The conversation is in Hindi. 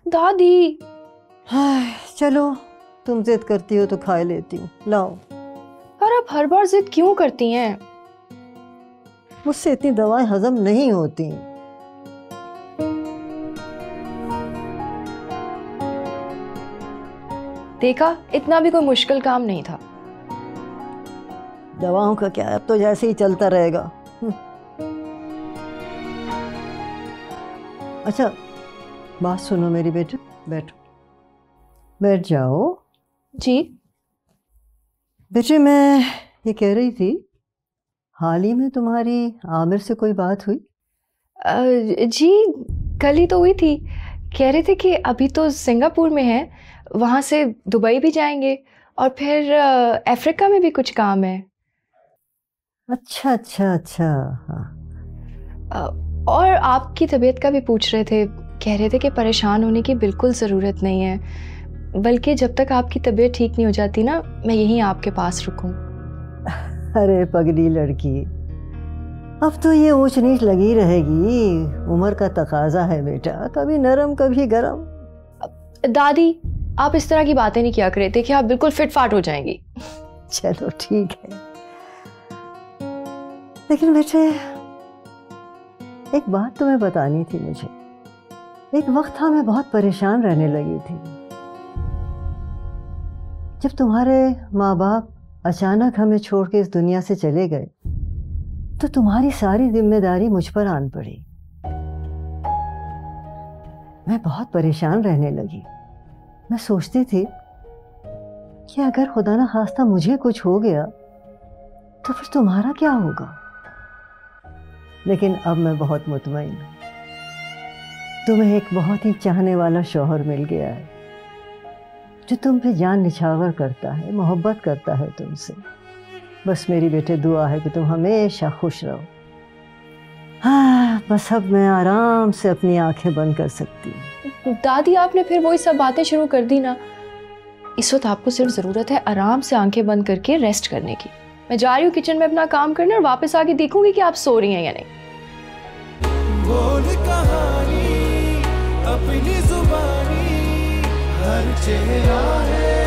दादी। हाय चलो, तुम जिद करती हो तो खा लेती हूँ, लाओ। पर आप हर बार जिद क्यों करती हैं? मुझसे इतनी दवाएं हजम नहीं होती। देखा, इतना भी कोई मुश्किल काम नहीं था। दवाओं का क्या है, अब तो जैसे ही चलता रहेगा। अच्छा बात सुनो मेरी बेटी, बैठो, बैठ जाओ। जी बेटे मैं ये कह रही थी, हाल ही में तुम्हारी आमिर से कोई बात हुई? जी कल ही तो हुई थी। कह रहे थे कि अभी तो सिंगापुर में है, वहाँ से दुबई भी जाएंगे और फिर अफ्रीका में भी कुछ काम है। अच्छा अच्छा अच्छा। हाँ और आपकी तबीयत का भी पूछ रहे थे। कह रहे थे कि परेशान होने की बिल्कुल ज़रूरत नहीं है, बल्कि जब तक आपकी तबीयत ठीक नहीं हो जाती ना, मैं यहीं आपके पास रुकूं। अरे पगली लड़की, अब तो ये ऊंच नीच लगी रहेगी, उम्र का तकाजा है बेटा, कभी नरम कभी गरम। दादी आप इस तरह की बातें नहीं किया करे थे कि आप बिल्कुल फिट फाट हो जाएंगी। चलो ठीक है, लेकिन बेटे एक बात तुम्हें बतानी थी मुझे। एक वक्त था मैं बहुत परेशान रहने लगी थी, जब तुम्हारे माँ बाप अचानक हमें छोड़ के इस दुनिया से चले गए तो तुम्हारी सारी जिम्मेदारी मुझ पर आन पड़ी। मैं बहुत परेशान रहने लगी। मैं सोचती थी कि अगर खुदा न खास्ता मुझे कुछ हो गया तो फिर तुम्हारा क्या होगा। लेकिन अब मैं बहुत मुतमईन हूँ, तुम्हें एक बहुत ही चाहने वाला शौहर मिल गया है जो तुम पे जान निछावर करता है, मोहब्बत करता है तुमसे। बस मेरी बेटे दुआ है कि तुम हमेशा खुश रहो। हाँ बस अब मैं आराम से अपनी आंखें बंद कर सकती हूँ। दादी आपने फिर वही सब बातें शुरू कर दी ना। इस वक्त आपको सिर्फ ज़रूरत है आराम से आंखें बंद करके रेस्ट करने की। मैं जा रही हूँ किचन में अपना काम करने और वापस आके देखूंगी कि आप सो रही हैं या नहीं। बोल कहानी अपनी जुबानी, हर चेहरा है